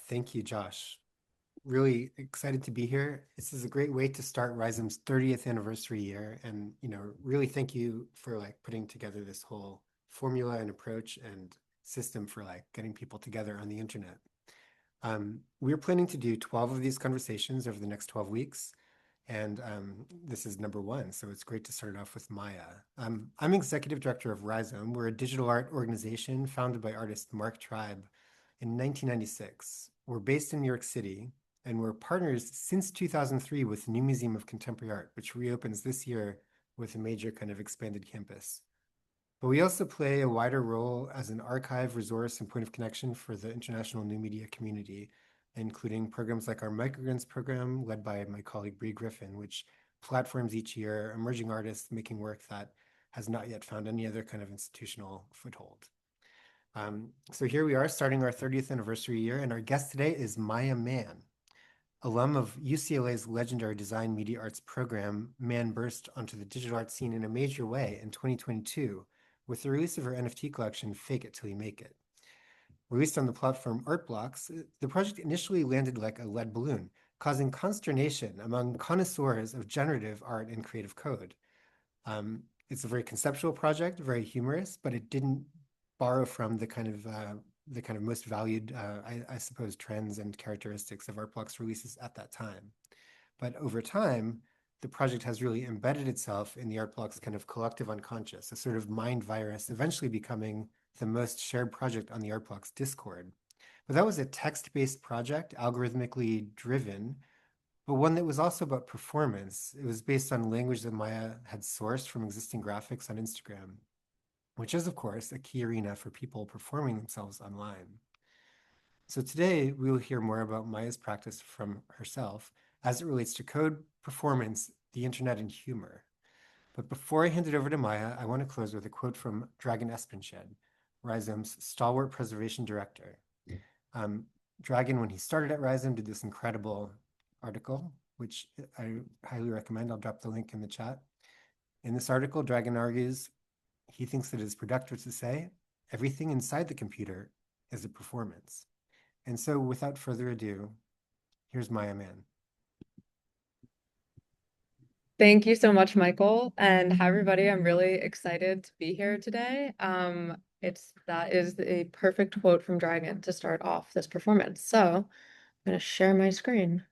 Thank you, Josh. Really excited to be here. This is a great way to start Rhizome's 30th anniversary year. And, really thank you for putting together this whole formula and approach and system for getting people together on the internet. We're planning to do 12 of these conversations over the next 12 weeks. And this is number one, so it's great to start it off with Maya. I'm executive director of Rhizome. We're a digital art organization founded by artist Mark Tribe in 1996. We're based in New York City, and we're partners since 2003 with the New Museum of Contemporary Art, which reopens this year with a major kind of expanded campus. But we also play a wider role as an archive, resource, and point of connection for the international new media community, including programs like our Microgrants program, led by my colleague Bree Griffin, which platforms each year emerging artists making work that has not yet found any other kind of institutional foothold. So here we are starting our 30th anniversary year, and our guest today is Maya Mann. Alum of UCLA's legendary design media arts program, Mann burst onto the digital art scene in a major way in 2022 with the release of her NFT collection, Fake It Till You Make It. Released on the platform Artblocks, the project initially landed like a lead balloon, causing consternation among connoisseurs of generative art and creative code. It's a very conceptual project, very humorous, but it didn't borrow from the kind of most valued, I suppose, trends and characteristics of Artblocks releases at that time. But over time, the project has really embedded itself in the Artblocks kind of collective unconscious, a sort of mind virus, eventually becoming the most shared project on the Artblocks Discord. But that was a text-based project, algorithmically driven, but one that was also about performance. It was based on language that Maya had sourced from existing graphics on Instagram, which is, of course, a key arena for people performing themselves online. So today, we will hear more about Maya's practice from herself as it relates to code, performance, the internet, and humor. But before I hand it over to Maya, I want to close with a quote from Dragan Espenshed, Rhizome's stalwart preservation director. Dragan, when he started at Rhizome, did this incredible article, which I highly recommend. I'll drop the link in the chat. In this article, Dragan argues he thinks that it is productive to say everything inside the computer is a performance. And so without further ado, here's Maya Mann. Thank you so much, Michael. And hi, everybody. I'm really excited to be here today. That is a perfect quote from Dragon to start off this performance. So I'm going to share my screen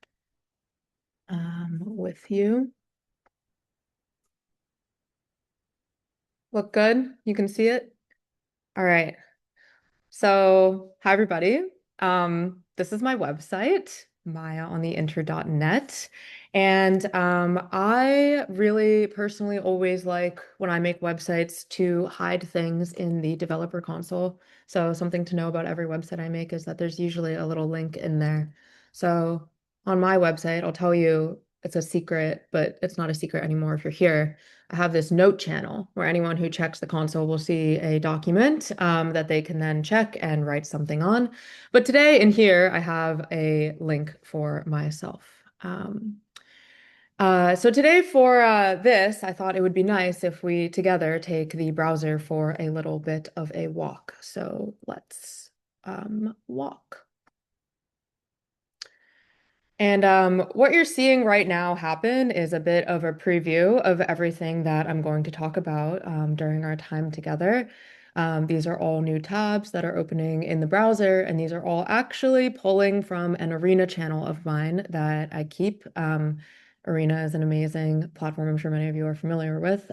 with you. Look good? You can see it? All right. So hi, everybody. This is my website, mayaontheinter.net. And I really personally always like when I make websites to hide things in the developer console. So something to know about every website I make is that there's usually a little link in there. So on my website, I'll tell you it's a secret, but it's not a secret anymore if you're here. I have this note channel where anyone who checks the console will see a document that they can then check and write something on. But today in here, I have a link for myself. So today for this, I thought it would be nice if we together take the browser for a little bit of a walk. So let's walk. And what you're seeing right now happen is a bit of a preview of everything that I'm going to talk about during our time together. These are all new tabs that are opening in the browser, and these are all actually pulling from an Arena channel of mine that I keep. Arena is an amazing platform I'm sure many of you are familiar with.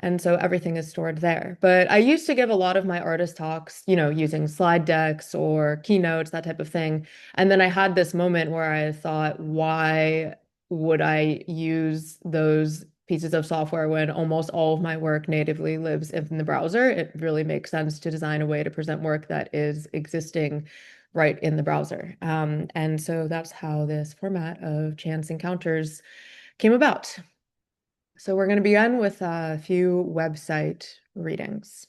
And so everything is stored there. But I used to give a lot of my artist talks, using slide decks or keynotes, that type of thing. And then I had this moment where I thought, why would I use those pieces of software when almost all of my work natively lives in the browser? It really makes sense to design a way to present work that is existing right in the browser. And so that's how this format of chance encounters came about. So we're going to begin with a few website readings.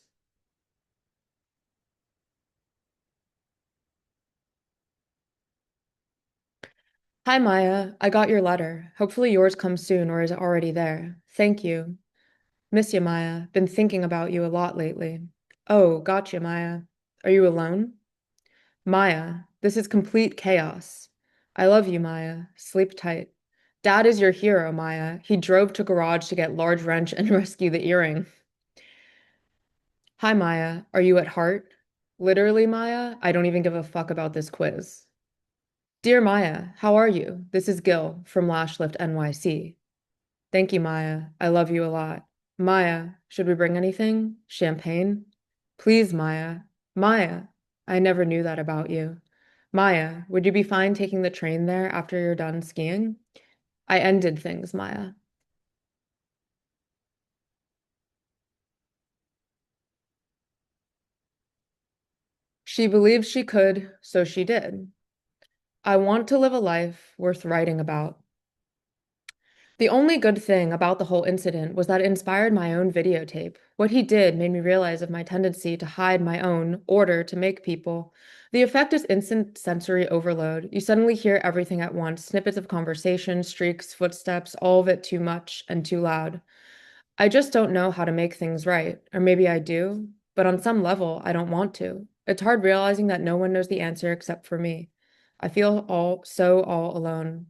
Hi, Maya. I got your letter. Hopefully yours comes soon, or is it already there? Thank you. Miss you, Maya. Been thinking about you a lot lately. Oh, gotcha, Maya. Are you alone? Maya, this is complete chaos. I love you, Maya. Sleep tight. Dad is your hero, Maya. He drove to garage to get large wrench and rescue the earring. Hi, Maya. Are you at heart? Literally, Maya, I don't even give a fuck about this quiz. Dear Maya, how are you? This is Gil from Lash Lift NYC. Thank you, Maya. I love you a lot. Maya, should we bring anything? Champagne? Please, Maya. Maya, I never knew that about you. Maya, would you be fine taking the train there after you're done skiing? I ended things, Maya. She believed she could, so she did. I want to live a life worth writing about. The only good thing about the whole incident was that it inspired my own videotape. What he did made me realize of my tendency to hide my own order to make people. The effect is instant sensory overload. You suddenly hear everything at once, snippets of conversation, streaks, footsteps, all of it too much and too loud. I just don't know how to make things right. Or maybe I do, but on some level, I don't want to. It's hard realizing that no one knows the answer except for me. I feel all alone.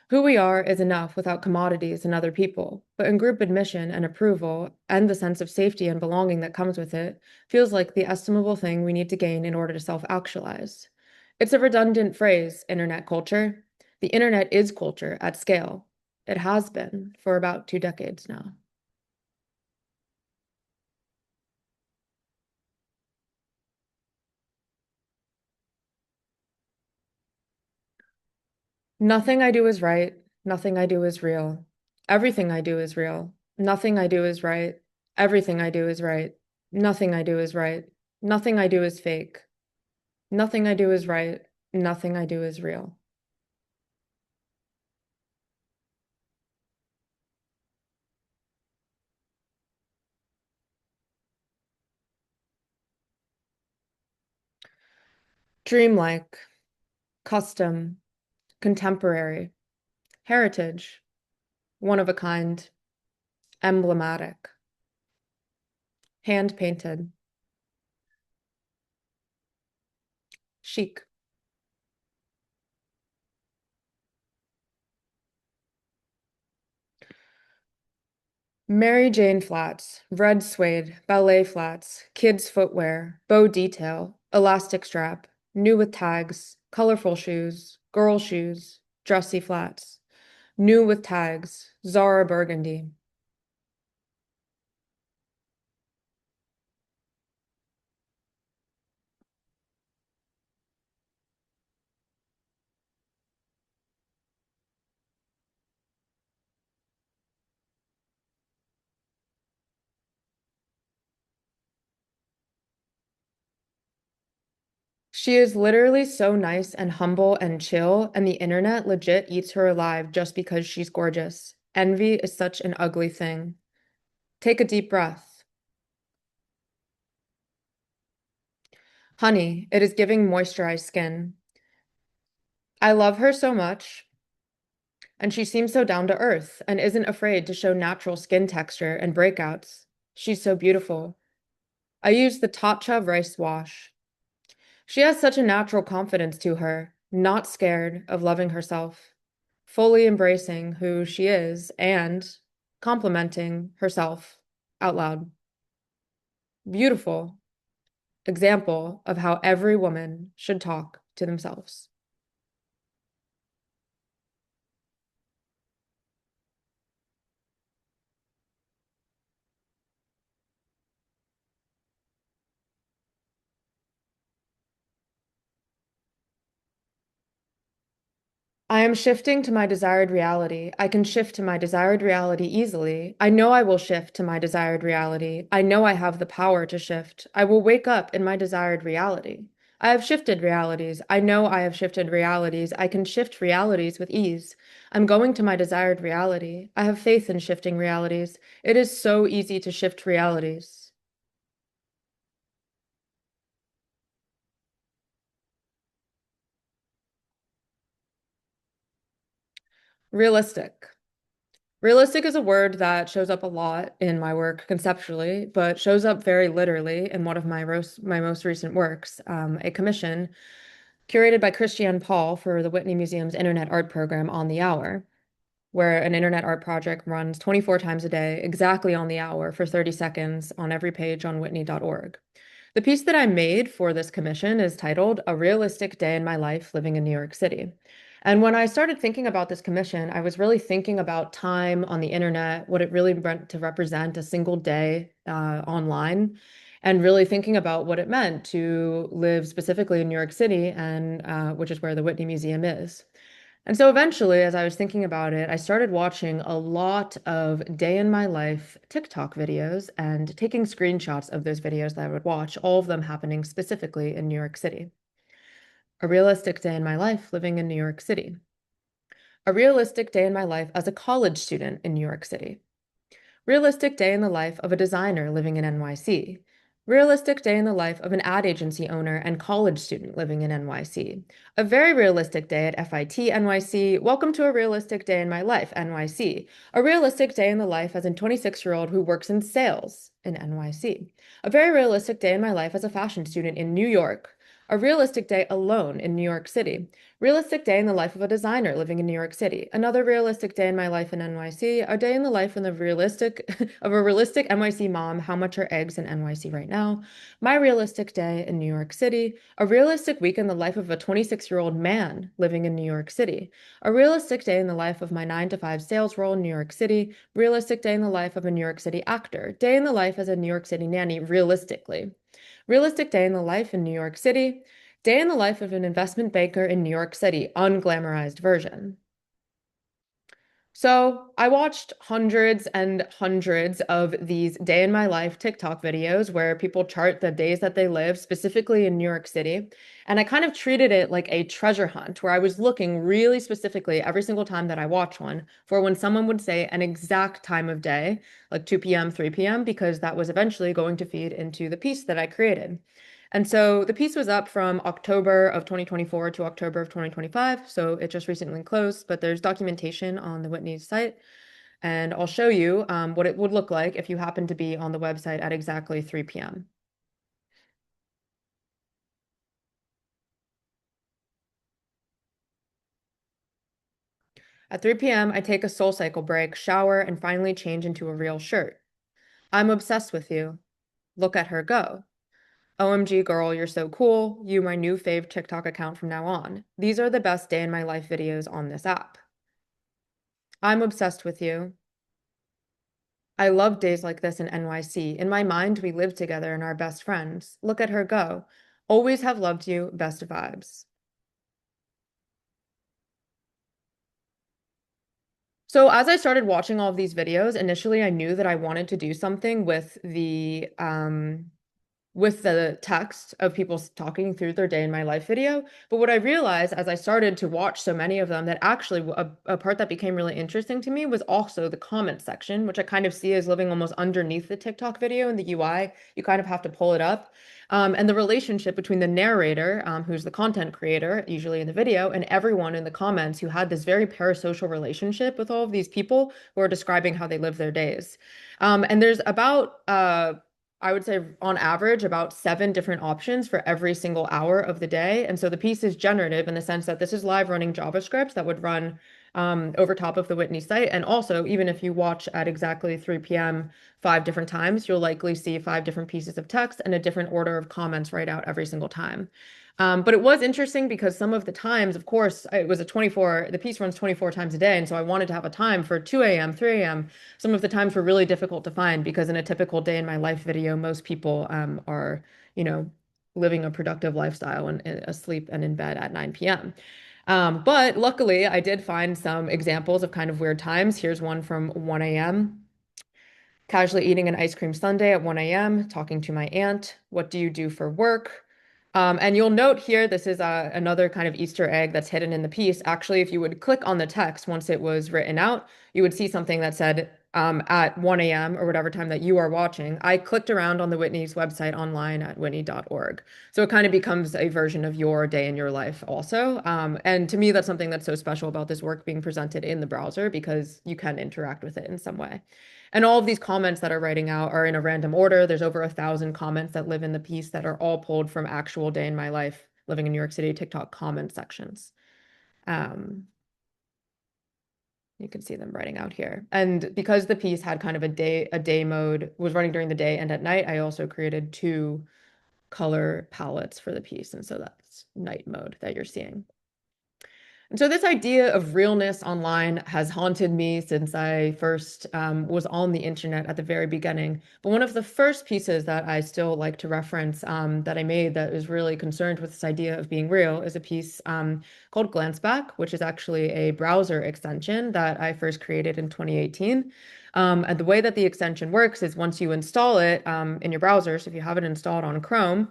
Who we are is enough without commodities and other people, but in group admission and approval, and the sense of safety and belonging that comes with it, feels like the estimable thing we need to gain in order to self-actualize. It's a redundant phrase, internet culture. The internet is culture at scale. It has been for about 2 decades now. Nothing I do is right. Nothing I do is real. Everything I do is real. Nothing I do is right. Everything I do is right. Nothing I do is right. Nothing I do is fake. Nothing I do is right. Nothing I do is real. Dreamlike, custom, contemporary, heritage, one of a kind, emblematic, hand painted, chic. Mary Jane flats, red suede, ballet flats, kids' footwear, bow detail, elastic strap, new with tags, colorful shoes, girl shoes, dressy flats, new with tags, Zara burgundy. She is literally so nice and humble and chill, and the internet legit eats her alive just because she's gorgeous. Envy is such an ugly thing. Take a deep breath. Honey, it is giving moisturized skin. I love her so much, and she seems so down to earth and isn't afraid to show natural skin texture and breakouts. She's so beautiful. I use the Tatcha rice wash. She has such a natural confidence to her, not scared of loving herself, fully embracing who she is and complimenting herself out loud. Beautiful example of how every woman should talk to themselves. I am shifting to my desired reality. I can shift to my desired reality easily. I know I will shift to my desired reality. I know I have the power to shift. I will wake up in my desired reality. I have shifted realities. I know I have shifted realities. I can shift realities with ease. I'm going to my desired reality. I have faith in shifting realities. It is so easy to shift realities. Realistic. Realistic is a word that shows up a lot in my work conceptually, but shows up very literally in one of my most recent works, a commission curated by Christiane Paul for the Whitney Museum's Internet Art program On the Hour, where an internet art project runs 24 times a day, exactly on the hour for 30 seconds on every page on whitney.org. The piece that I made for this commission is titled A Realistic Day in My Life Living in New York City. And when I started thinking about this commission, I was really thinking about time on the internet, what it really meant to represent a single day online, and really thinking about what it meant to live specifically in New York City, and which is where the Whitney Museum is. And so eventually, as I was thinking about it, I started watching a lot of day in my life TikTok videos and taking screenshots of those videos that I would watch, all of them happening specifically in New York City. A realistic day in my life living in New York City. A realistic day in my life as a college student in New York City. Realistic day in the life of a designer living in NYC. Realistic day in the life of an ad agency owner and college student living in NYC. A very realistic day at FIT NYC. Welcome to a realistic day in my life, NYC. A realistic day in the life as a 26-year-old who works in sales in NYC. A very realistic day in my life as a fashion student in New York. A realistic day alone in New York City. Realistic day in the life of a designer living in New York City. Another realistic day in my life in NYC. A day in the life in the realistic of a realistic NYC mom. How much are eggs in NYC right now? My realistic day in New York City. A realistic week in the life of a 26-year-old man living in New York City. A realistic day in the life of my 9 to 5 sales role in New York City. Realistic day in the life of a New York City actor. Day in the life as a New York City nanny, realistically. Realistic day in the life in New York City. Day in the life of an investment banker in New York City, unglamorized version. So I watched hundreds and hundreds of these day in my life TikTok videos where people chart the days that they live, specifically in New York City. And I kind of treated it like a treasure hunt where I was looking really specifically every single time that I watch one for when someone would say an exact time of day, like 2 p.m., 3 p.m., because that was eventually going to feed into the piece that I created. And so the piece was up from October of 2024 to October of 2025. So it just recently closed, but there's documentation on the Whitney site. And I'll show you what it would look like if you happen to be on the website at exactly 3 p.m. At 3 p.m., I take a SoulCycle break, shower, and finally change into a real shirt. I'm obsessed with you. Look at her go. OMG girl, you're so cool. You my new fave TikTok account from now on. These are the best day in my life videos on this app. I'm obsessed with you. I love days like this in NYC. In my mind, we live together and are best friends. Look at her go. Always have loved you. Best vibes. So as I started watching all of these videos, initially I knew that I wanted to do something with the text of people talking through their day in my life video. But what I realized as I started to watch so many of them that actually a part that became really interesting to me was also the comment section, which I kind of see as living almost underneath the TikTok video in the UI. You kind of have to pull it up. And the relationship between the narrator, who's the content creator, usually in the video, and everyone in the comments who had this very parasocial relationship with all of these people who are describing how they live their days. And there's about I would say on average about 7 different options for every single hour of the day. And so the piece is generative in the sense that this is live running JavaScript that would run over top of the Whitney site. And also, even if you watch at exactly 3 p.m. 5 different times, you'll likely see 5 different pieces of text and a different order of comments right out every single time. But it was interesting because some of the times, of course, it was the piece runs 24 times a day. And so I wanted to have a time for 2 a.m., 3 a.m. Some of the times were really difficult to find because in a typical day in my life video, most people are, you know, living a productive lifestyle and asleep and in bed at 9 p.m. But luckily, I did find some examples of kind of weird times. Here's one from 1 a.m. Casually eating an ice cream sundae at 1 a.m., talking to my aunt. What do you do for work? And you'll note here, this is another kind of Easter egg that's hidden in the piece. Actually, if you would click on the text once it was written out, you would see something that said at 1 a.m. or whatever time that you are watching, I clicked around on the Whitney's website online at whitney.org. So it kind of becomes a version of your day in your life also. And to me, that's something that's so special about this work being presented in the browser because you can interact with it in some way. And all of these comments that are writing out are in a random order. There's over 1,000 comments that live in the piece that are all pulled from actual day in my life living in New York City TikTok comment sections. Um, you can see them writing out here. And because the piece had kind of a day mode, was running during the day and at night, I also created two color palettes for the piece. And so that's night mode that you're seeing. And so this idea of realness online has haunted me since I first was on the internet at the very beginning. But one of the first pieces that I still like to reference that I made that is really concerned with this idea of being real is a piece called Glanceback, which is actually a browser extension that I first created in 2018. And the way that the extension works is once you install it in your browser, so if you have it installed on Chrome,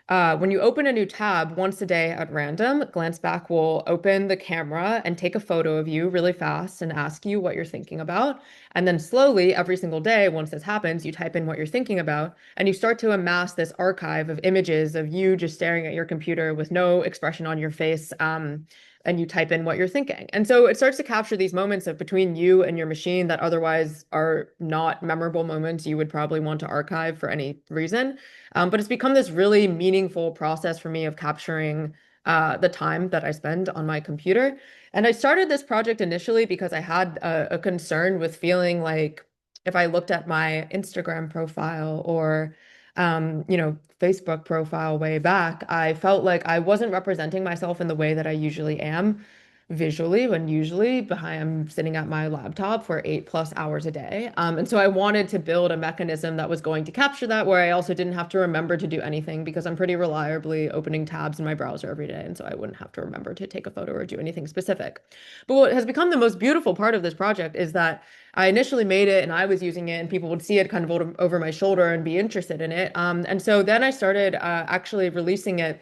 when you open a new tab once a day at random, Glanceback will open the camera and take a photo of you really fast and ask you what you're thinking about. And then slowly, every single day, once this happens, you type in what you're thinking about, and you start to amass this archive of images of you just staring at your computer with no expression on your face. And you type in what you're thinking. And so it starts to capture these moments of between you and your machine that otherwise are not memorable moments you would probably want to archive for any reason. But it's become this really meaningful process for me of capturing the time that I spend on my computer. And I started this project initially because I had a concern with feeling like if I looked at my Instagram profile or Facebook profile way back, I felt like I wasn't representing myself in the way that I usually am visually when usually behind I'm sitting at my laptop for 8+ hours a day. And so I wanted to build a mechanism that was going to capture that where I also didn't have to remember to do anything because I'm pretty reliably opening tabs in my browser every day. And so I wouldn't have to remember to take a photo or do anything specific. But what has become the most beautiful part of this project is that I initially made it and I was using it and people would see it kind of over my shoulder and be interested in it. And so then I started actually releasing it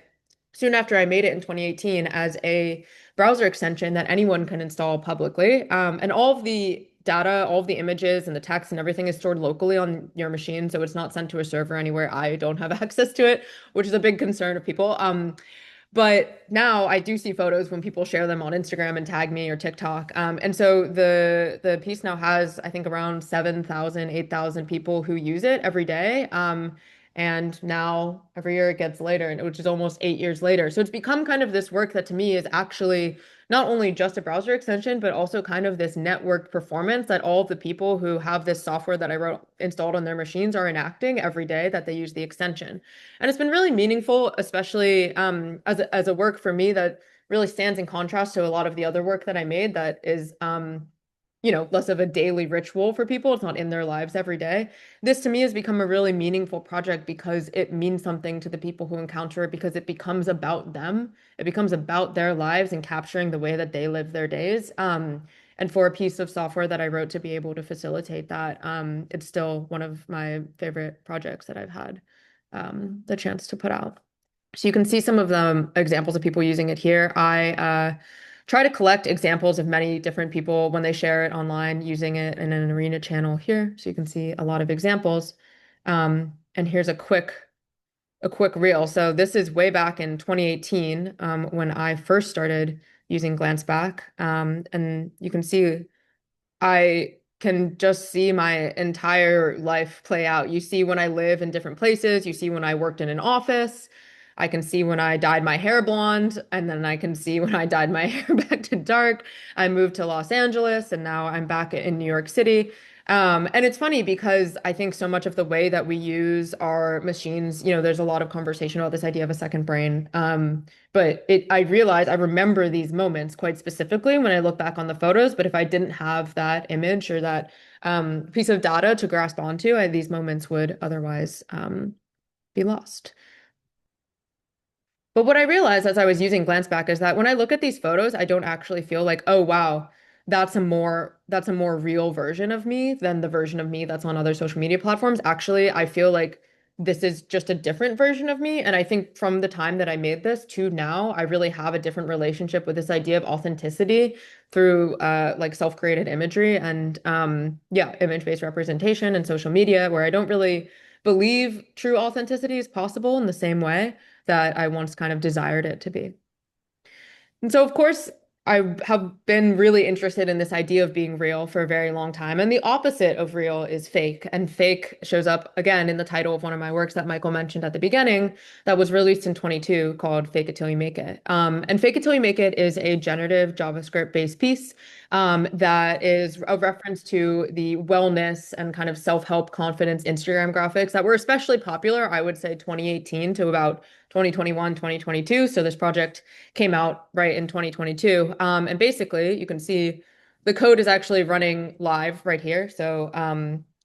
soon after I made it in 2018 as a browser extension that anyone can install publicly. And all of the data, all of the images and the text and everything is stored locally on your machine. So it's not sent to a server anywhere. I don't have access to it, which is a big concern of people. But now I do see photos when people share them on Instagram and tag me or TikTok. And so the piece now has, I think, around 7,000, 8,000 people who use it every day. And now every year it gets later, and which is almost 8 years later. So it's become kind of this work that to me is actually not only just a browser extension, but also kind of this networked performance that all of the people who have this software that I wrote installed on their machines are enacting every day that they use the extension. And it's been really meaningful, especially as a work for me that really stands in contrast to a lot of the other work that I made that is less of a daily ritual for people. It's not in their lives every day. This to me has become a really meaningful project because it means something to the people who encounter it because it becomes about them. It becomes about their lives and capturing the way that they live their days. And for a piece of software that I wrote to be able to facilitate that, it's still one of my favorite projects that I've had the chance to put out. So you can see some of the examples of people using it here. I try to collect examples of many different people when they share it online using it in an arena channel here. So you can see a lot of examples. And here's a quick reel. So this is way back in 2018 when I first started using Glanceback. And you can see I can just see my entire life play out. You see when I live in different places, you see when I worked in an office. I can see when I dyed my hair blonde, and then I can see when I dyed my hair back to dark. I moved to Los Angeles, and now I'm back in New York City. And it's funny because I think so much of the way that we use our machines, there's a lot of conversation about this idea of a second brain. But I realize I remember these moments quite specifically when I look back on the photos. But if I didn't have that image or that piece of data to grasp onto, these moments would otherwise be lost. But what I realized as I was using Glanceback is that when I look at these photos, I don't actually feel like, oh wow, that's a more real version of me than the version of me that's on other social media platforms. Actually, I feel like this is just a different version of me. And I think from the time that I made this to now, I really have a different relationship with this idea of authenticity through like self-created imagery and yeah, image-based representation and social media, where I don't really believe true authenticity is possible in the same way that I once kind of desired it to be. And so, of course, I have been really interested in this idea of being real for a very long time. And the opposite of real is fake. And fake shows up again in the title of one of my works that Michael mentioned at the beginning that was released in 22 called Fake It Till You Make It. And Fake It Till You Make It is a generative JavaScript-based piece that is a reference to the wellness and kind of self-help confidence Instagram graphics that were especially popular, I would say 2018 to about 2021, 2022. So this project came out right in 2022. And basically, you can see the code is actually running live right here. So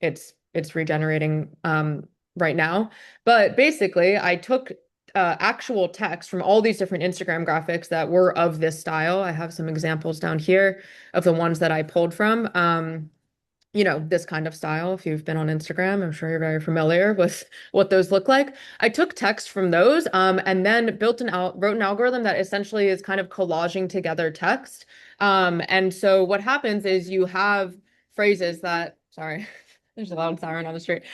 it's regenerating right now. But basically, I took actual text from all these different Instagram graphics that were of this style. I have some examples down here of the ones that I pulled from. You know, this kind of style. If you've been on Instagram, I'm sure you're very familiar with what those look like. I took text from those, and then wrote an algorithm that essentially is kind of collaging together text. And so what happens is you have phrases that, sorry, there's a loud siren on the street.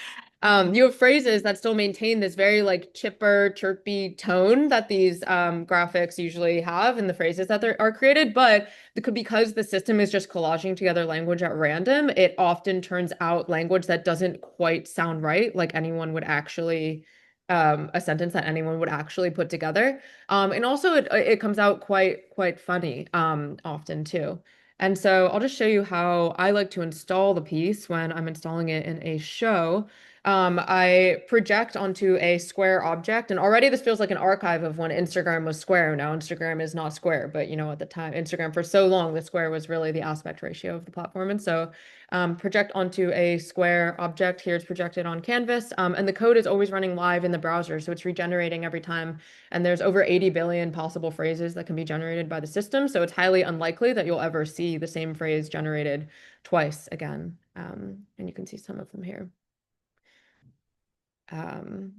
You have phrases that still maintain this very like chipper, chirpy tone that these graphics usually have in the phrases that are created, but because the system is just collaging together language at random, it often turns out language that doesn't quite sound right, like anyone would actually, a sentence that anyone would actually put together. And also it comes out quite funny, often too. And so I'll just show you how I like to install the piece when I'm installing it in a show. I project onto a square object, and already this feels like an archive of when Instagram was square. Now Instagram is not square, but you know, at the time, Instagram for so long, the square was really the aspect ratio of the platform. And so project onto a square object. Here it's projected on canvas, and the code is always running live in the browser, so it's regenerating every time. And there's over 80 billion possible phrases that can be generated by the system, so it's highly unlikely that you'll ever see the same phrase generated twice again. And you can see some of them here. Um,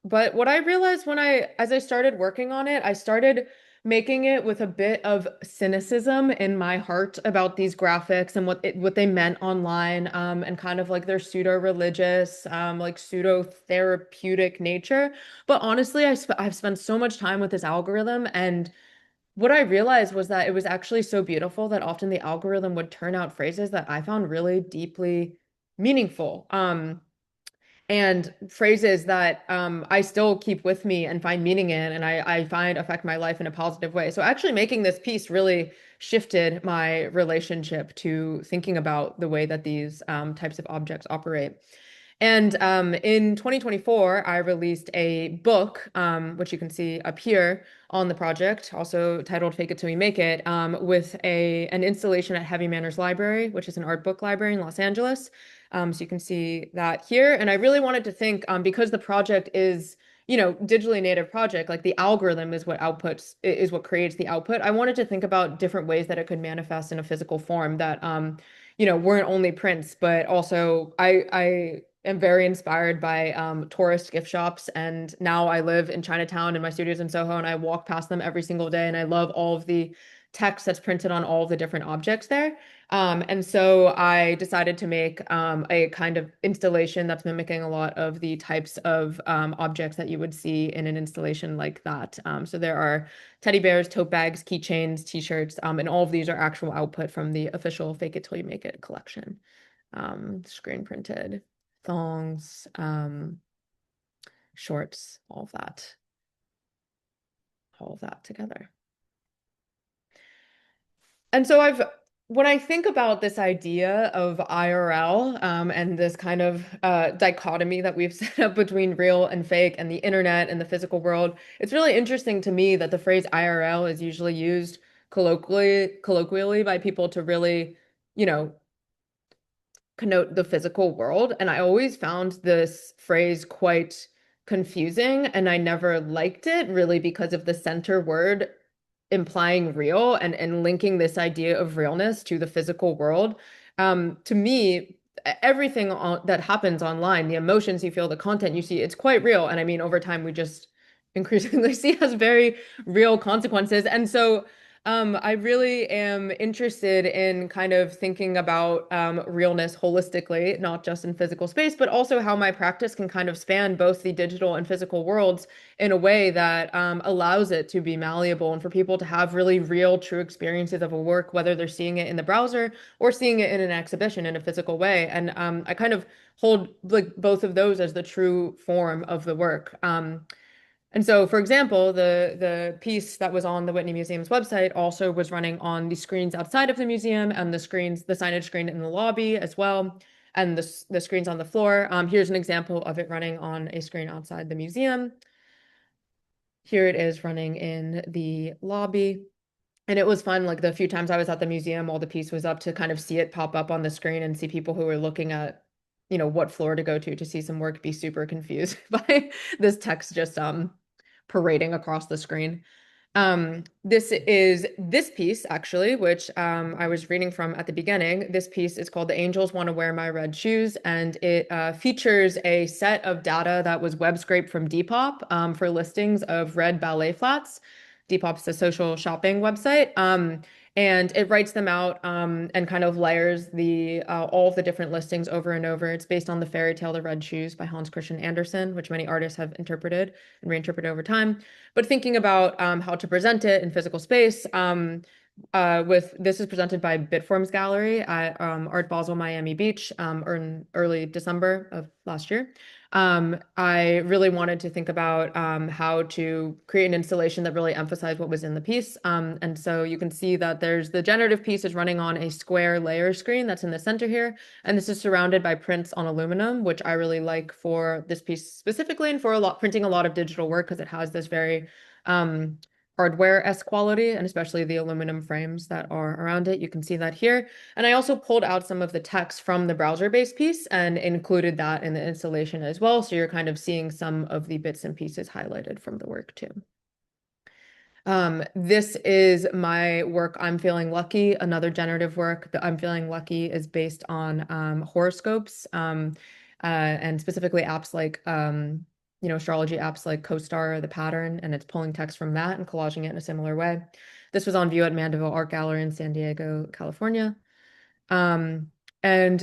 but what I realized as I started working on it, I started making it with a bit of cynicism in my heart about these graphics and what they meant online, and kind of like their pseudo-religious, like pseudo-therapeutic nature. But honestly, I've spent so much time with this algorithm, and what I realized was that it was actually so beautiful that often the algorithm would turn out phrases that I found really deeply meaningful. And phrases that I still keep with me and find meaning in, and I find affect my life in a positive way. So actually making this piece really shifted my relationship to thinking about the way that these types of objects operate. And in 2024, I released a book, which you can see up here on the project, also titled Fake It Till You Make It, with an installation at Heavy Manners Library, which is an art book library in Los Angeles. So you can see that here. And I really wanted to think, because the project is, you know, digitally native project, like the algorithm is what creates the output. I wanted to think about different ways that it could manifest in a physical form that, you know, weren't only prints, but also I am very inspired by tourist gift shops. And now I live in Chinatown and my studio's in Soho, and I walk past them every single day. And I love all of the text that's printed on all of the different objects there. And so I decided to make a kind of installation that's mimicking a lot of the types of objects that you would see in an installation like that. So there are teddy bears, tote bags, keychains, t-shirts, and all of these are actual output from the official Fake It Till You Make It collection. Screen printed thongs, shorts, all of that together. And so when I think about this idea of IRL, and this kind of dichotomy that we've set up between real and fake and the internet and the physical world, it's really interesting to me that the phrase IRL is usually used colloquially by people to really, you know, connote the physical world. And I always found this phrase quite confusing, and I never liked it really because of the center word implying real and linking this idea of realness to the physical world. To me, everything that happens online, the emotions you feel, the content you see, it's quite real. And I mean, over time, we just increasingly see has very real consequences. And so I really am interested in kind of thinking about realness holistically, not just in physical space, but also how my practice can kind of span both the digital and physical worlds in a way that allows it to be malleable and for people to have really real, true experiences of a work, whether they're seeing it in the browser or seeing it in an exhibition in a physical way. And I kind of hold like both of those as the true form of the work. And so, for example, the piece that was on the Whitney Museum's website also was running on the screens outside of the museum and the signage screen in the lobby as well, and the screens on the floor. Here's an example of it running on a screen outside the museum. Here it is running in the lobby. And it was fun, like the few times I was at the museum while the piece was up to kind of see it pop up on the screen and see people who were looking at, what floor to go to see some work be super confused by this text just parading across the screen. This is this piece actually, which I was reading from at the beginning. This piece is called "The Angels Want to Wear My Red Shoes," and it features a set of data that was web scraped from Depop for listings of red ballet flats. Depop's a social shopping website. And it writes them out and kind of layers the all of the different listings over and over. It's based on the fairy tale "The Red Shoes" by Hans Christian Andersen, which many artists have interpreted and reinterpreted over time. But thinking about how to present it in physical space, with this is presented by Bitforms Gallery at Art Basel Miami Beach in early December of last year. I really wanted to think about how to create an installation that really emphasized what was in the piece. And so you can see that there's the generative piece is running on a square layer screen that's in the center here. And this is surrounded by prints on aluminum, which I really like for this piece specifically and for printing a lot of digital work because it has this very hardware-esque quality, and especially the aluminum frames that are around it. You can see that here. And I also pulled out some of the text from the browser-based piece and included that in the installation as well. So you're kind of seeing some of the bits and pieces highlighted from the work too. This is my work, "I'm Feeling Lucky," another generative work. The "I'm Feeling Lucky" is based on horoscopes and specifically apps like astrology apps like CoStar or The Pattern, and it's pulling text from that and collaging it in a similar way. This was on view at Mandeville Art Gallery in San Diego, California. And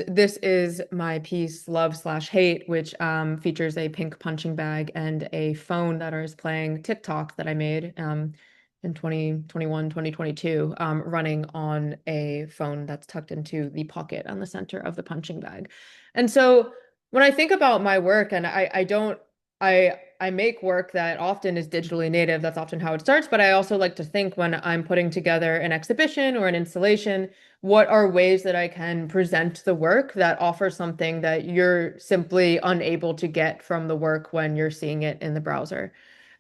this is my piece, "Love/Hate," which features a pink punching bag and a phone that is playing TikTok that I made in 2021, 2022, running on a phone that's tucked into the pocket on the center of the punching bag. And so when I think about my work, and I make work that often is digitally native. That's often how it starts. But I also like to think when I'm putting together an exhibition or an installation, what are ways that I can present the work that offer something that you're simply unable to get from the work when you're seeing it in the browser.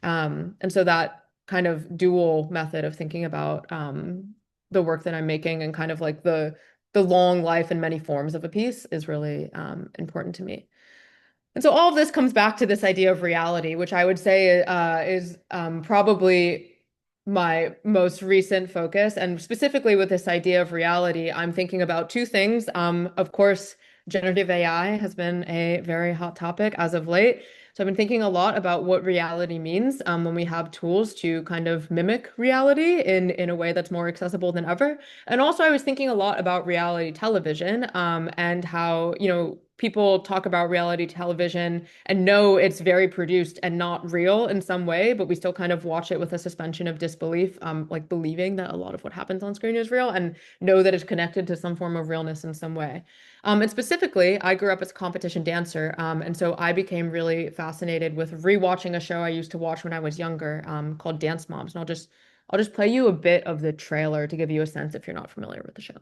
And so that kind of dual method of thinking about the work that I'm making and kind of like the long life and many forms of a piece is really important to me. And so all of this comes back to this idea of reality, which I would say is probably my most recent focus. And specifically with this idea of reality, I'm thinking about two things. Of course, generative AI has been a very hot topic as of late. So I've been thinking a lot about what reality means when we have tools to kind of mimic reality in a way that's more accessible than ever. And also I was thinking a lot about reality television and how, people talk about reality television and know it's very produced and not real in some way, but we still kind of watch it with a suspension of disbelief, like believing that a lot of what happens on screen is real and know that it's connected to some form of realness in some way. And specifically, I grew up as a competition dancer, and so I became really fascinated with rewatching a show I used to watch when I was younger, called Dance Moms. And I'll just play you a bit of the trailer to give you a sense if you're not familiar with the show.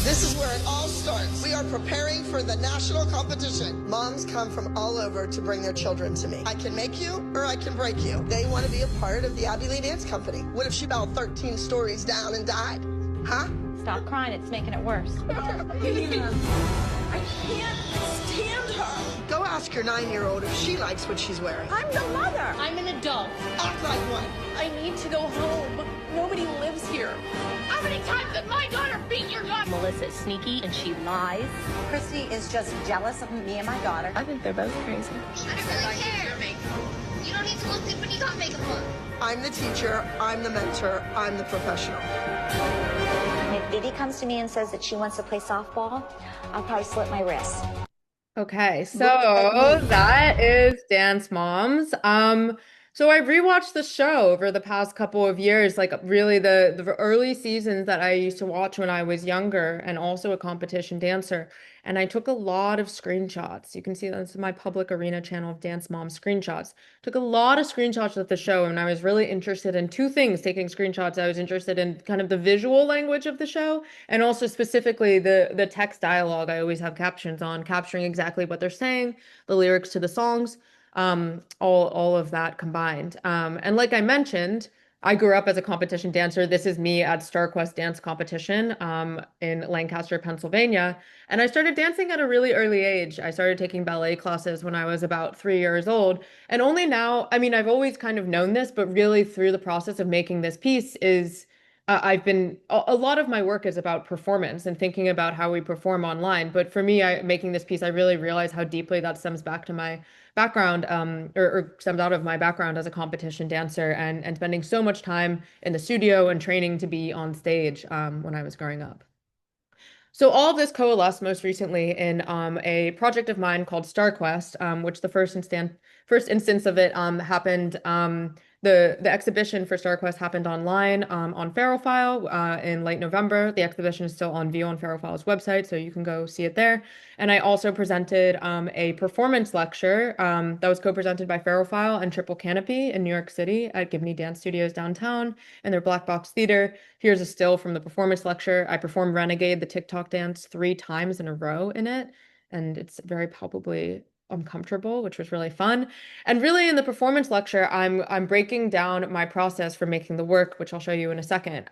This is where it all starts. We are preparing for the national competition. Moms come from all over to bring their children to me. I can make you or I can break you. They want to be a part of the Abby Lee Dance Company. What if she fell 13 stories down and died? Huh? Stop crying, it's making it worse. I can't stand her. Go ask your 9-year-old if she likes what she's wearing. I'm the mother. I'm an adult. Act like one. I need to go home. Nobody lives here. How many times did my daughter beat your daughter? Melissa is sneaky and she lies. Christy is just jealous of me and my daughter. I think they're both crazy. I don't really care. You don't need to look good when you got makeup on. I'm the teacher, I'm the mentor, I'm the professional. If Diddy comes to me and says that she wants to play softball, I'll probably slit my wrist. Okay, so that is Dance Moms. So I rewatched the show over the past couple of years, like really the early seasons that I used to watch when I was younger and also a competition dancer. And I took a lot of screenshots. You can see this is my public arena channel of Dance Mom screenshots. Took a lot of screenshots of the show, and I was really interested in two things taking screenshots. I was interested in kind of the visual language of the show and also specifically the text dialogue. I always have captions on, capturing exactly what they're saying, the lyrics to the songs, all of that combined. And like I mentioned, I grew up as a competition dancer. This is me at StarQuest dance competition in Lancaster, Pennsylvania. And I started dancing at a really early age. I started taking ballet classes when I was about 3 years old. And only now, I mean, I've always kind of known this, but really through the process of making this piece is a lot of my work is about performance and thinking about how we perform online. But for me, making this piece, I really realized how deeply that stems back to my background, or stems out of my background as a competition dancer and spending so much time in the studio and training to be on stage when I was growing up. So all of this coalesced most recently in a project of mine called StarQuest, which the first instance of it happened. The exhibition for StarQuest happened online on FaroFile in late November. The exhibition is still on view on FaroFile's website, so you can go see it there. And I also presented a performance lecture that was co-presented by FaroFile and Triple Canopy in New York City at Gibney Dance Studios downtown in their Black Box Theater. Here's a still from the performance lecture. I performed Renegade, the TikTok dance, 3 times in a row in it, and it's very palpably uncomfortable, which was really fun. And really in the performance lecture, I'm breaking down my process for making the work, which I'll show you in a second.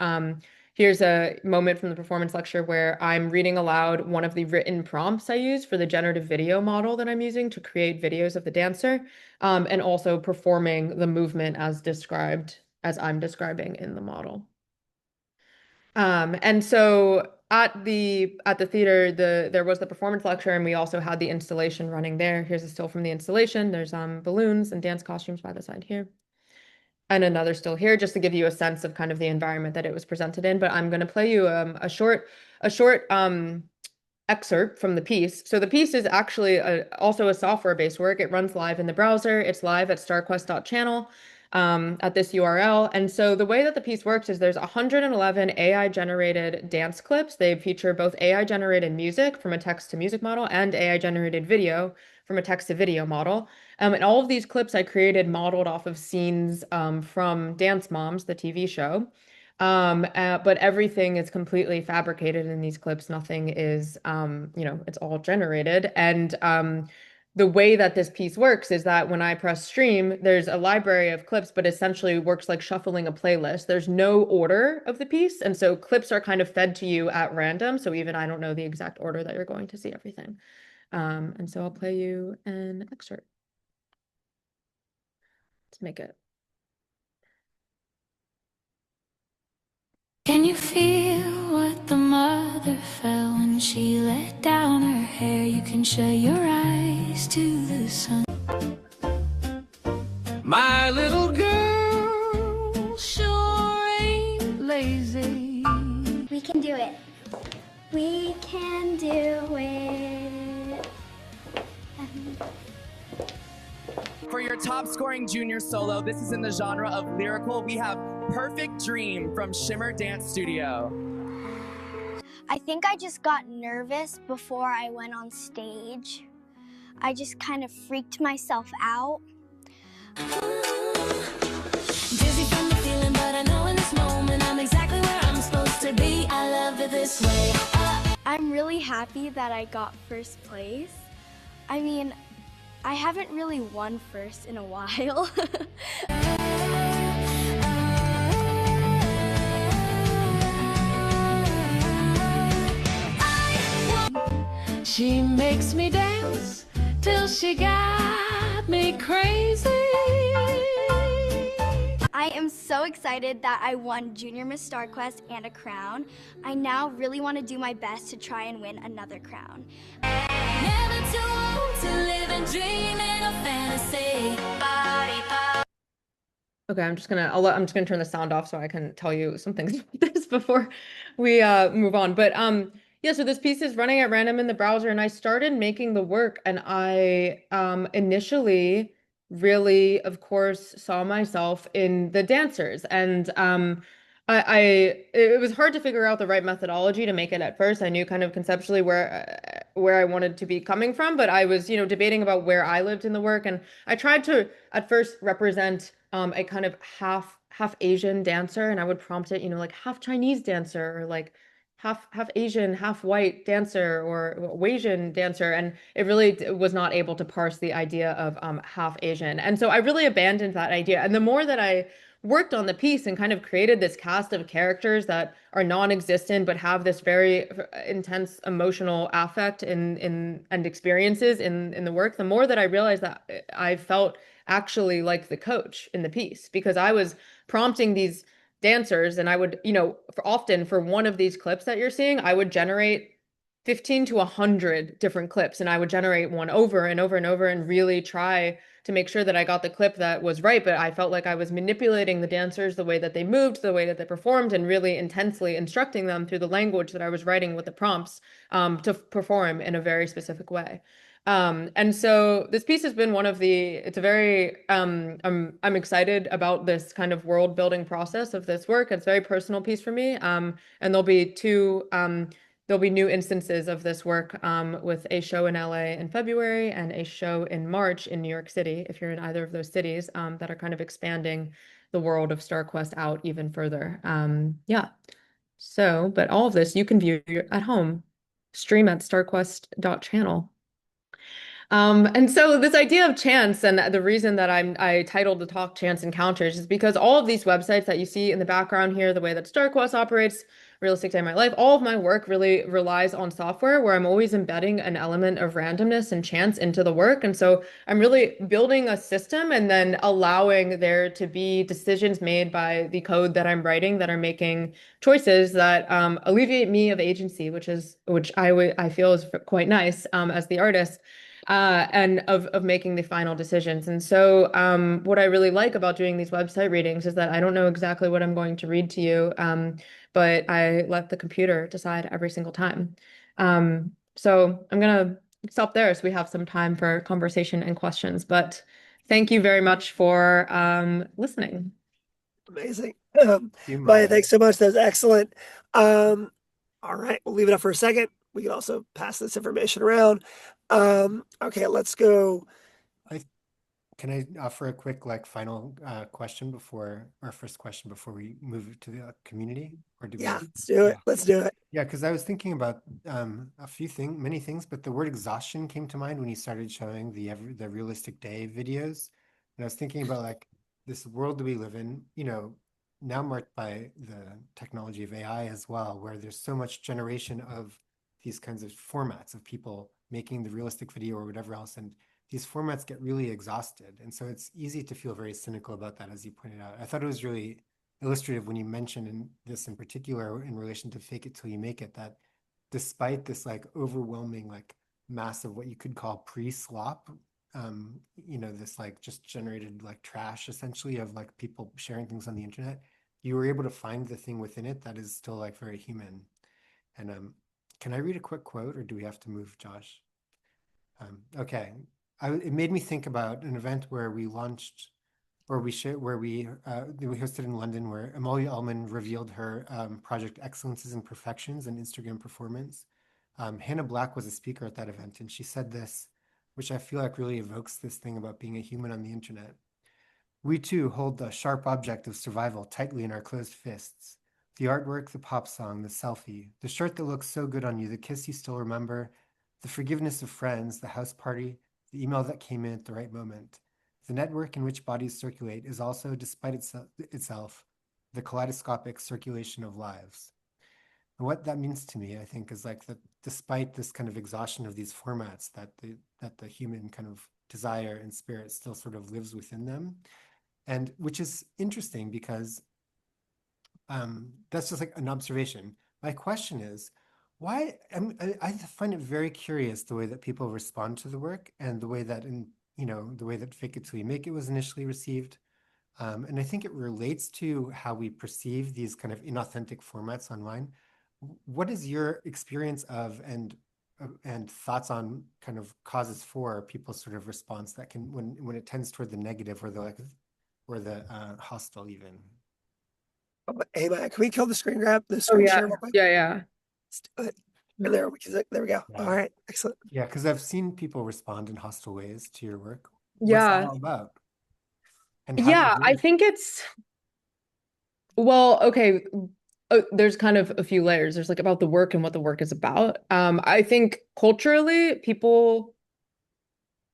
Here's a moment from the performance lecture where I'm reading aloud one of the written prompts I use for the generative video model that I'm using to create videos of the dancer, and also performing the movement as I'm describing in the model. And so at the theater, there was the performance lecture, and we also had the installation running there. Here's a still from the installation. There's balloons and dance costumes by the side here. And another still here, just to give you a sense of kind of the environment that it was presented in. But I'm going to play you a short excerpt from the piece. So the piece is actually also a software-based work. It runs live in the browser. It's live at starquest.channel. At this URL. And so the way that the piece works is there's 111 AI generated dance clips. They feature both AI generated music from a text to music model and AI generated video from a text to video model. And all of these clips I created modeled off of scenes from Dance Moms, the TV show. But everything is completely fabricated in these clips. Nothing is, it's all generated. And the way that this piece works is that when I press stream, there's a library of clips, but essentially works like shuffling a playlist. There's no order of the piece. And so clips are kind of fed to you at random. So even I don't know the exact order that you're going to see everything. And so I'll play you an excerpt. Let's make it. Can you feel what the mother felt when she let down her hair? You can shut your eyes to the sun. My little girl sure ain't lazy. We can do it. We can do it. For your top scoring junior solo, this is in the genre of lyrical. We have Perfect Dream from Shimmer Dance Studio. I think I just got nervous before I went on stage. I just kind of freaked myself out. Dizzy from the feeling, but I know in this moment I'm exactly where I'm supposed to be. I love it this way. I'm really happy that I got first place. I mean, I haven't really won first in a while. She makes me dance till she got me crazy. I I am so excited that I won Junior Miss Star Quest and a crown. I now really want to do my best to try and win another crown. Never too old to live and dream in a fantasy. Body pop. Okay, I'm just gonna turn the sound off so I can tell you some things about this before we move on. But yeah, so this piece is running at random in the browser, and I started making the work, and I initially really, of course, saw myself in the dancers, and I it was hard to figure out the right methodology to make it at first. I knew kind of conceptually where I wanted to be coming from, but I was, debating about where I lived in the work, and I tried to at first represent a kind of half Asian dancer, and I would prompt it, like half Chinese dancer, or like half Asian, half white dancer, or Asian dancer, and it really was not able to parse the idea of half Asian. And so I really abandoned that idea. And the more that I worked on the piece and kind of created this cast of characters that are non-existent but have this very intense emotional affect and experiences in the work, the more that I realized that I felt actually like the coach in the piece, because I was prompting these dancers, and I would, for one of these clips that you're seeing, I would generate 15 to 100 different clips, and I would generate one over and over and over and really try to make sure that I got the clip that was right. But I felt like I was manipulating the dancers, the way that they moved, the way that they performed, and really intensely instructing them through the language that I was writing with the prompts to perform in a very specific way. And so this piece has been it's a very, I'm excited about this kind of world building process of this work. It's a very personal piece for me. And there'll be new instances of this work with a show in LA in February and a show in March in New York City, if you're in either of those cities, that are kind of expanding the world of StarQuest out even further. Yeah. So, but all of this you can view at home, stream at starquest.channel. And so this idea of chance, and the reason that I titled the talk Chance Encounters, is because all of these websites that you see in the background here, the way that StarQuest operates, Realistic Day in My Life, all of my work really relies on software where I'm always embedding an element of randomness and chance into the work. And so I'm really building a system and then allowing there to be decisions made by the code that I'm writing that are making choices that alleviate me of agency, which I feel is quite nice as the artist. And of making the final decisions. And so what I really like about doing these website readings is that I don't know exactly what I'm going to read to you, but I let the computer decide every single time. So I'm going to stop there so we have some time for conversation and questions. But thank you very much for listening. Amazing. Maya, thanks so much. That was excellent. All right, we'll leave it up for a second. We can also pass this information around. Okay, let's go. Can I offer a quick final question before our first question before we move to the community? Or let's do it. Let's do it. Yeah, because I was thinking about many things, but the word exhaustion came to mind when you started showing the Realistic Day videos. And I was thinking about this world that we live in, now marked by the technology of AI as well, where there's so much generation of these kinds of formats of people making the realistic video or whatever else. And these formats get really exhausted. And so it's easy to feel very cynical about that, as you pointed out. I thought it was really illustrative when you mentioned this in particular in relation to Fake It Till You Make It, that despite this overwhelming mass of what you could call pre-slop, this just generated trash essentially of people sharing things on the internet, you were able to find the thing within it that is still very human. And can I read a quick quote, or do we have to move, Josh? Okay. It made me think about an event where we launched, or we hosted in London, where Amalia Ullman revealed her project Excellences and Perfections and Instagram Performance. Hannah Black was a speaker at that event, and she said this, which I feel really evokes this thing about being a human on the internet. We too hold the sharp object of survival tightly in our closed fists. The artwork, the pop song, the selfie, the shirt that looks so good on you, the kiss you still remember, the forgiveness of friends, the house party, the email that came in at the right moment. The network in which bodies circulate is also, despite itself, the kaleidoscopic circulation of lives. And what that means to me, I think, is that despite this kind of exhaustion of these formats, that the human kind of desire and spirit still sort of lives within them. And which is interesting because that's just like an observation. My question is, why? I find it very curious the way that people respond to the work and the way that the way that Fake It Till You Make It was initially received. And I think it relates to how we perceive these kind of inauthentic formats online. What is your experience of and thoughts on kind of causes for people's sort of response that can when it tends toward the negative or the hostile even? Hey, Matt, can we kill the screen grab, the Oh screen yeah, share real quick? yeah. Let's do it. And there we go. Yeah. All right, excellent. Yeah, because I've seen people respond in hostile ways to your work. What's Yeah. that all about? And how do Yeah, you I do it? think well, okay, there's kind of a few layers. There's like about the work and what the work is about. I think culturally, people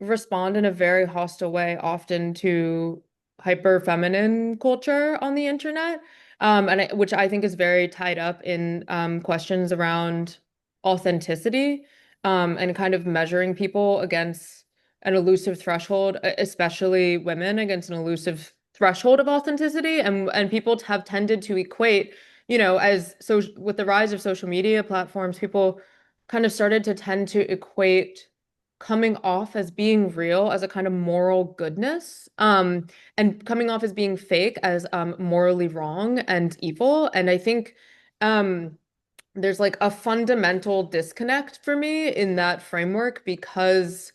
respond in a very hostile way often to hyper feminine culture on the internet, which I think is very tied up in questions around authenticity, and kind of measuring people against an elusive threshold, especially women against an elusive threshold of authenticity, and people have tended to equate, as so with the rise of social media platforms, people kind of started to tend to equate coming off as being real as a kind of moral goodness, and coming off as being fake as morally wrong and evil. And I think there's like a fundamental disconnect for me in that framework because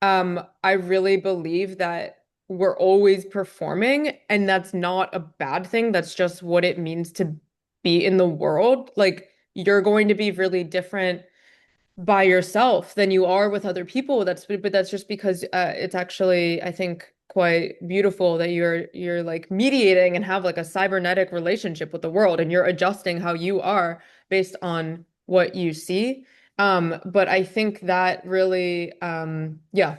I really believe that we're always performing, and that's not a bad thing. That's just what it means to be in the world. Like, you're going to be really different by yourself than you are with other people. But that's just because it's actually, I think, quite beautiful that you're like mediating and have like a cybernetic relationship with the world, and you're adjusting how you are based on what you see. But I think that really, yeah,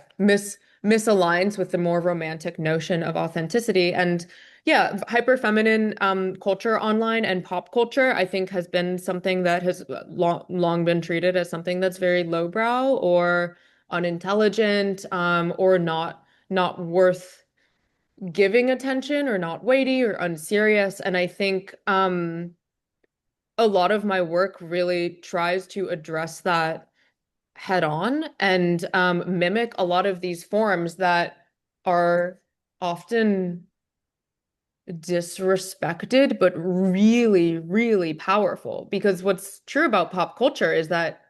misaligns with the more romantic notion of authenticity. And yeah, hyper feminine culture online and pop culture, I think, has been something that has long been treated as something that's very lowbrow or unintelligent, or not worth giving attention, or not weighty or unserious. And I think a lot of my work really tries to address that head on and mimic a lot of these forms that are often disrespected, but really, really powerful. Because what's true about pop culture is that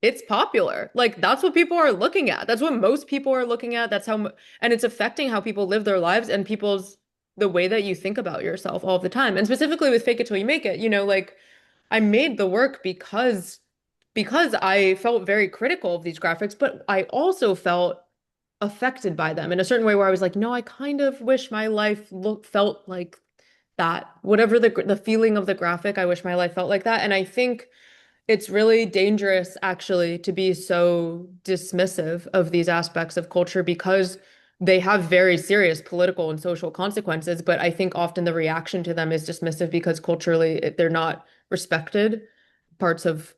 it's popular. Like, that's what people are looking at. That's what most people are looking at. And it's affecting how people live their lives and the way that you think about yourself all the time. And specifically with Fake It Till You Make It, like, I made the work because I felt very critical of these graphics, but I also felt affected by them in a certain way where I was like, no, I kind of wish my life felt like that. Whatever the feeling of the graphic, I wish my life felt like that. And I think it's really dangerous actually to be so dismissive of these aspects of culture because they have very serious political and social consequences. But I think often the reaction to them is dismissive because culturally they're not respected parts of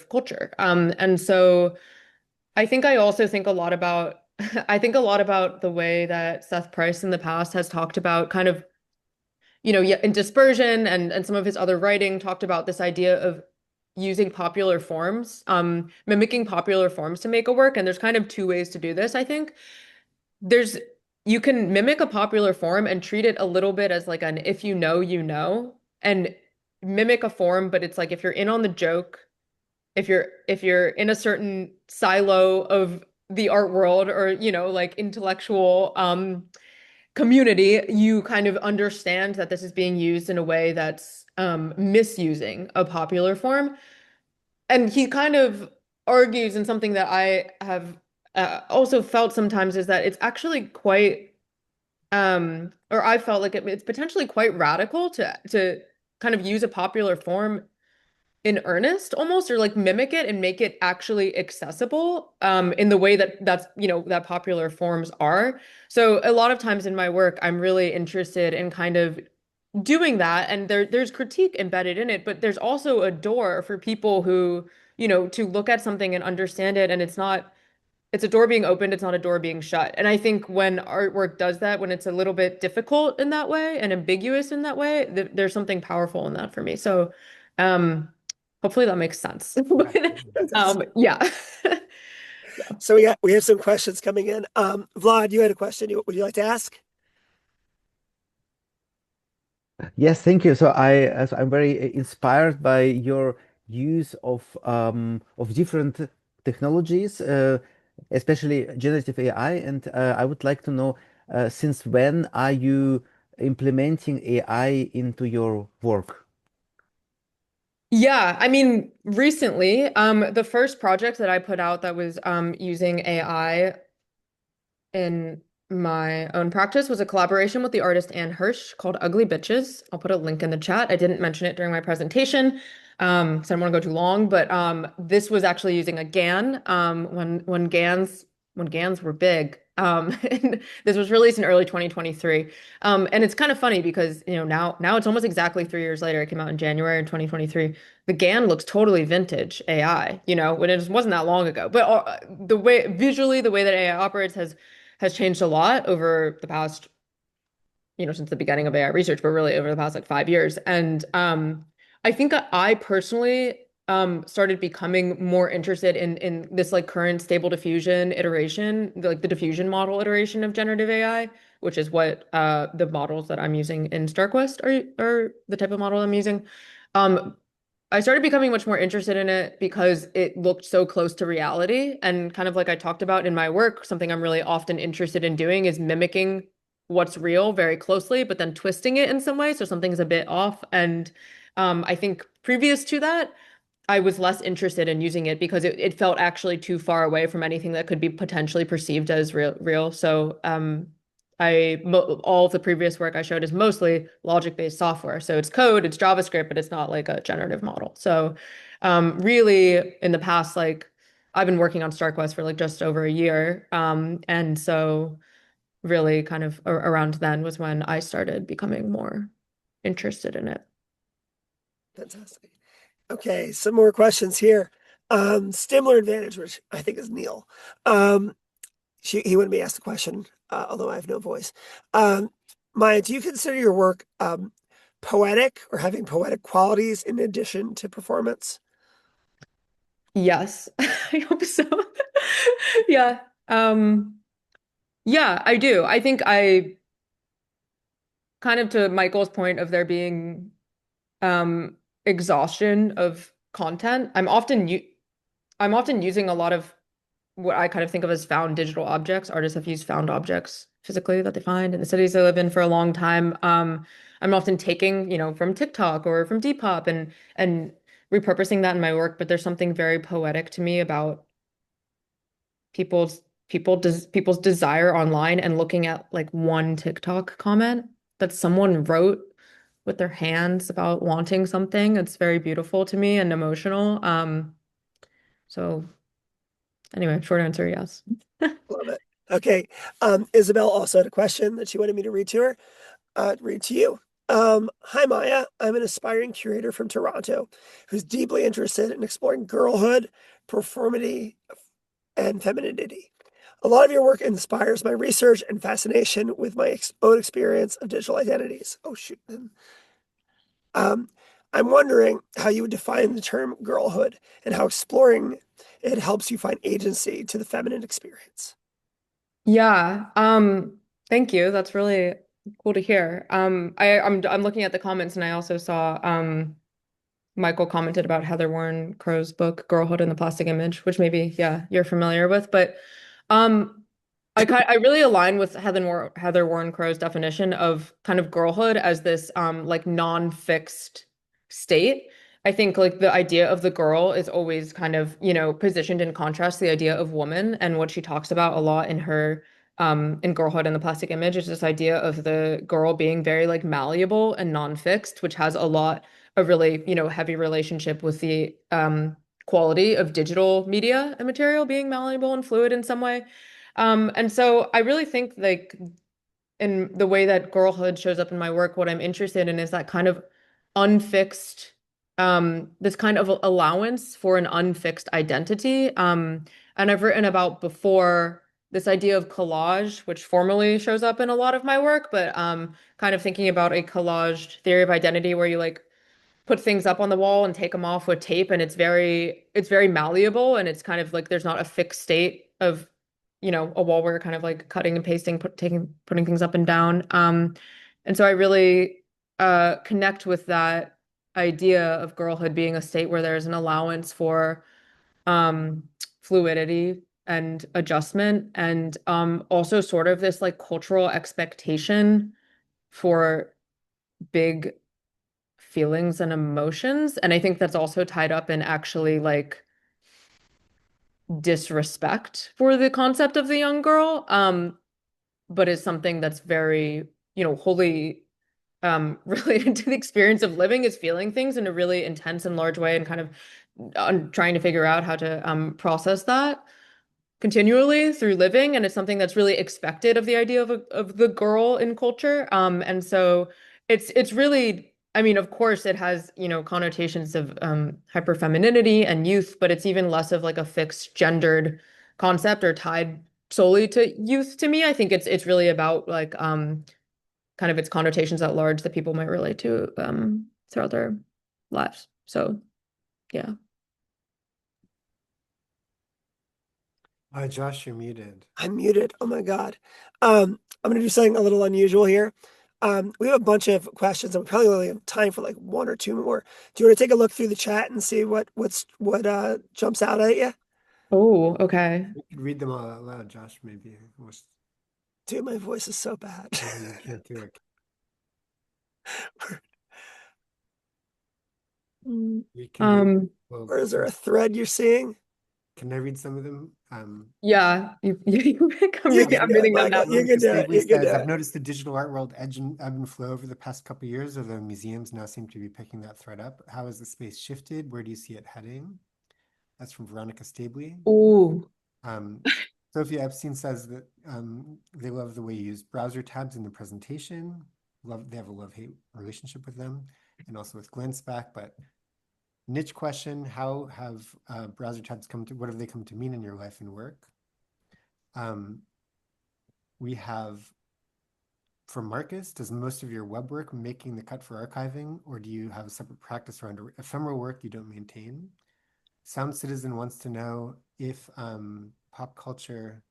culture. And so I think I also think a lot about I think a lot about the way that Seth Price in the past has talked about kind of, yeah, in Dispersion and some of his other writing talked about this idea of using popular forms, mimicking popular forms to make a work. And there's kind of two ways to do this, I think. There's You can mimic a popular form and treat it a little bit as like an if you know, and mimic a form, but it's like if you're in on the joke, if you're in a certain silo of the art world or like intellectual community, you kind of understand that this is being used in a way that's misusing a popular form. And he kind of argues, in something that I have also felt sometimes, is that it's actually quite or I felt like it's potentially quite radical to kind of use a popular form in earnest almost, or like mimic it and make it actually accessible in the way that popular forms are. So a lot of times in my work, I'm really interested in kind of doing that, and there's critique embedded in it, but there's also a door for people who, to look at something and understand it, and it's a door being opened, it's not a door being shut. And I think when artwork does that, when it's a little bit difficult in that way and ambiguous in that way, there's something powerful in that for me. So, um, hopefully that makes sense. Yeah. So we have some questions coming in. Vlad, you had a question. Would you like to ask? Yes, thank you. I'm very inspired by your use of different technologies, especially generative AI, and I would like to know since when are you implementing AI into your work? Yeah, I mean, recently, the first project that I put out that was using AI in my own practice was a collaboration with the artist Anne Hirsch called Ugly Bitches. I'll put a link in the chat. I didn't mention it during my presentation, so I don't want to go too long, but this was actually using a GAN when GANs were big. And this was released in early 2023. And it's kind of funny because now it's almost exactly 3 years later. It came out in January in 2023. The GAN looks totally vintage AI, when it wasn't that long ago. But the way that AI operates has changed a lot over the past, since the beginning of AI research, but really over the past like 5 years. And I think I personally started becoming more interested in this like current stable diffusion iteration, like the diffusion model iteration of generative AI, which is what the models that I'm using in StarQuest are the type of model I'm using. I started becoming much more interested in it because it looked so close to reality. And kind of like I talked about in my work, something I'm really often interested in doing is mimicking what's real very closely, but then twisting it in some way. So something's a bit off. And I think previous to that, I was less interested in using it because it felt actually too far away from anything that could be potentially perceived as real. So all of the previous work I showed is mostly logic-based software. So it's code, it's JavaScript, but it's not like a generative model. So really in the past, like I've been working on StarQuest for like just over a year. And so really kind of around then was when I started becoming more interested in it. Fantastic. Okay, some more questions here. Stimler advantage, which I think is Neil. He wouldn't be asked the question, although I have no voice. Maya, do you consider your work poetic or having poetic qualities in addition to performance? Yes, I hope so. Yeah. Yeah, I do. I think I kind of to Michael's point of there being exhaustion of content. I'm often using a lot of what I kind of think of as found digital objects. Artists have used found objects physically that they find in the cities they live in for a long time. I'm often taking, from TikTok or from Depop and repurposing that in my work, but there's something very poetic to me about people's desire online and looking at like one TikTok comment that someone wrote with their hands about wanting something. It's very beautiful to me and emotional. So anyway, short answer, yes. Love it. Okay. Isabel also had a question that she wanted me to read to her. Read to you. Hi, Maya. I'm an aspiring curator from Toronto who's deeply interested in exploring girlhood, performity, and femininity. A lot of your work inspires my research and fascination with my own experience of digital identities. Oh, shoot. I'm wondering how you would define the term girlhood and how exploring it helps you find agency to the feminine experience. Yeah. Thank you. That's really cool to hear. I'm looking at the comments and I also saw Michael commented about Heather Warren Crow's book, Girlhood in the Plastic Image, which maybe, yeah, you're familiar with. But I really align with Heather Warren Crow's definition of kind of girlhood as this like non-fixed state. I think like the idea of the girl is always kind of, positioned in contrast to the idea of woman, and what she talks about a lot in her in Girlhood and the Plastic Image is this idea of the girl being very like malleable and non-fixed, which has a really, heavy relationship with the quality of digital media and material being malleable and fluid in some way. And so I really think like in the way that girlhood shows up in my work, what I'm interested in is that kind of unfixed this kind of allowance for an unfixed identity. And I've written about before this idea of collage, which formally shows up in a lot of my work, but kind of thinking about a collaged theory of identity where you like put things up on the wall and take them off with tape, and it's very malleable, and it's kind of like there's not a fixed state of, a wall where you're kind of like cutting and pasting, putting things up and down. And so I really connect with that idea of girlhood being a state where there's an allowance for um, fluidity and adjustment, and also sort of this like cultural expectation for big feelings and emotions. And I think that's also tied up in actually like disrespect for the concept of the young girl, but is something that's very, wholly related to the experience of living, is feeling things in a really intense and large way, and kind of trying to figure out how to process that continually through living. And it's something that's really expected of the idea of the girl in culture. And so it's really, I mean, of course it has, connotations of hyperfemininity and youth, but it's even less of like a fixed gendered concept or tied solely to youth to me. I think it's really about like kind of its connotations at large that people might relate to throughout their lives. So yeah. Josh, you're muted. I'm muted. Oh my God. I'm going to do something a little unusual here. We have a bunch of questions, and we probably only have time for like one or two more. Do you want to take a look through the chat and see what jumps out at you? Oh, okay. You could read them all out loud, Josh, maybe. Dude, my voice is so bad. You can't do it. Or is there a thread you're seeing? Can I read some of them? Yeah, I'm reading them now. You can do it. I've noticed the digital art world ebb and flow over the past couple of years, although museums now seem to be picking that thread up. How has the space shifted? Where do you see it heading? That's from Veronica Stabley. Ooh. Sophia Epstein says that they love the way you use browser tabs in the presentation. They have a love-hate relationship with them, and also with Glensback. But niche question: how have browser tabs what have they come to mean in your life and work? We have, from Marcus, does most of your web work making the cut for archiving, or do you have a separate practice around ephemeral work you don't maintain? Sound Citizen wants to know if pop culture,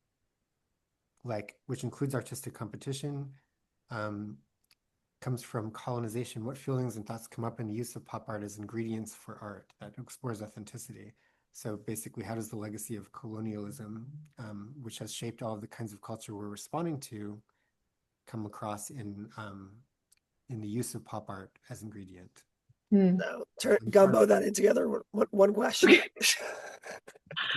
which includes artistic competition, comes from colonization. What feelings and thoughts come up in the use of pop art as ingredients for art that explores authenticity? So basically, how does the legacy of colonialism, which has shaped all of the kinds of culture we're responding to, come across in the use of pop art as ingredient? No, gumbo that in together. One question.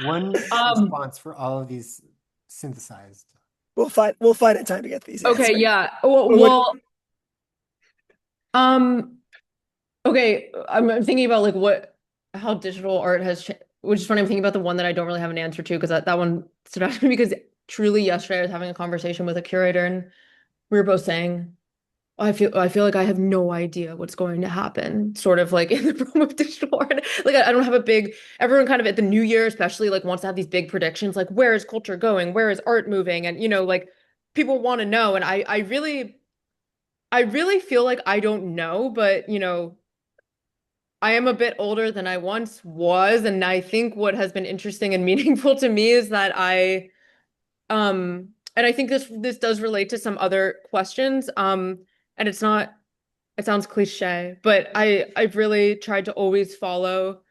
One response for all of these synthesized. We'll find a time to get these. Okay, answered. yeah. Okay. I'm thinking about how digital art has, which is funny. I'm thinking about the one that I don't really have an answer to, because that one stood out to me, because truly yesterday I was having a conversation with a curator, and we were both saying, I feel like I have no idea what's going to happen, sort of like in the realm of digital art. Like I don't have everyone kind of at the new year, especially wants to have these big predictions, like where is culture going? Where is art moving? And people want to know. And I really feel like I don't know, but I am a bit older than I once was. And I think what has been interesting and meaningful to me is that and I think this does relate to some other questions. And it sounds cliche, but I've really tried to always follow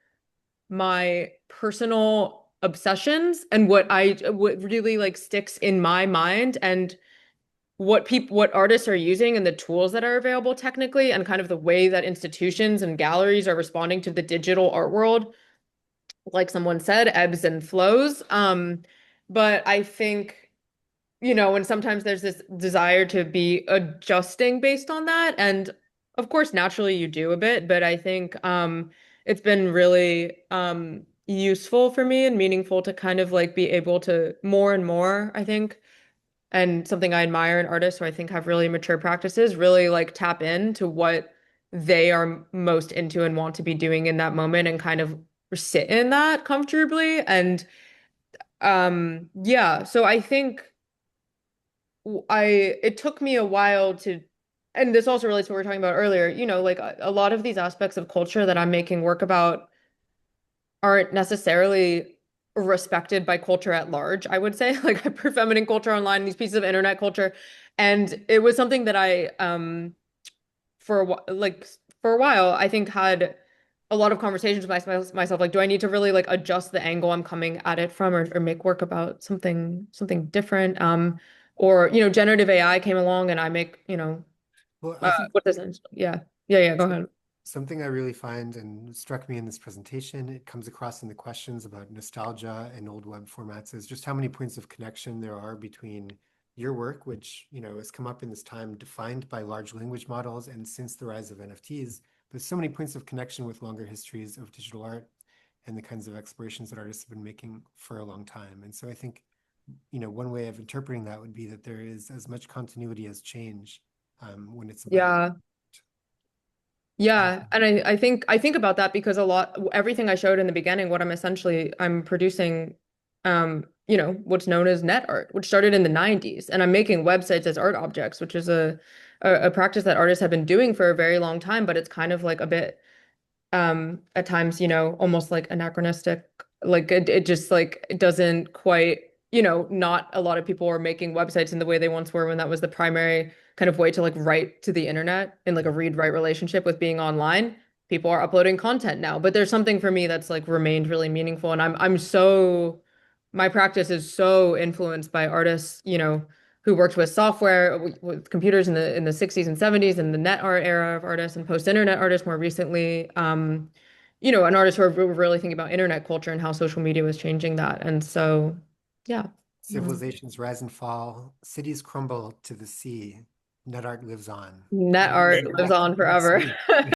my personal obsessions and what really sticks in my mind, and what artists are using, and the tools that are available technically, and kind of the way that institutions and galleries are responding to the digital art world. Like someone said, ebbs and flows. But I think, and sometimes there's this desire to be adjusting based on that. And of course, naturally you do a bit, but I think it's been really useful for me and meaningful to kind of be able to more and more, I think, and something I admire in artists who I think have really mature practices, really tap into what they are most into and want to be doing in that moment and kind of sit in that comfortably. And yeah, so I think it took me a while to, and this also relates to what we were talking about earlier, like a lot of these aspects of culture that I'm making work about aren't necessarily respected by culture at large, I would say. Like I put feminine culture online, these pieces of internet culture. And it was something that I for a while, I think had a lot of conversations with myself, like, do I need to really like adjust the angle I'm coming at it from, or make work about something different? Or generative AI came along, and I make Well, I think what is it? Yeah. Go ahead. something I really find and struck me in this presentation, it comes across in the questions about nostalgia and old web formats, is just how many points of connection there are between your work, which has come up in this time defined by large language models and since the rise of NFTs, but so many points of connection with longer histories of digital art and the kinds of explorations that artists have been making for a long time. And so I think, one way of interpreting that would be that there is as much continuity as change when it's about. Yeah. Yeah, and I think about that because everything I showed in the beginning, what I'm producing, what's known as net art, which started in the 90s, and I'm making websites as art objects, which is a practice that artists have been doing for a very long time, but it's kind of like a bit at times, almost like anachronistic. Like it just like it doesn't quite, not a lot of people are making websites in the way they once were when that was the primary kind of way to like write to the internet in like a read-write relationship with being online. People are uploading content now, but there's something for me that's like remained really meaningful. And I'm so my practice is so influenced by artists, who worked with software, with computers in the 60s and 70s and the net art era of artists and post-internet artists more recently. And artists who are really thinking about internet culture and how social media was changing that. And so, yeah. Civilizations rise and fall, cities crumble to the sea, net art lives on. Net art lives on forever.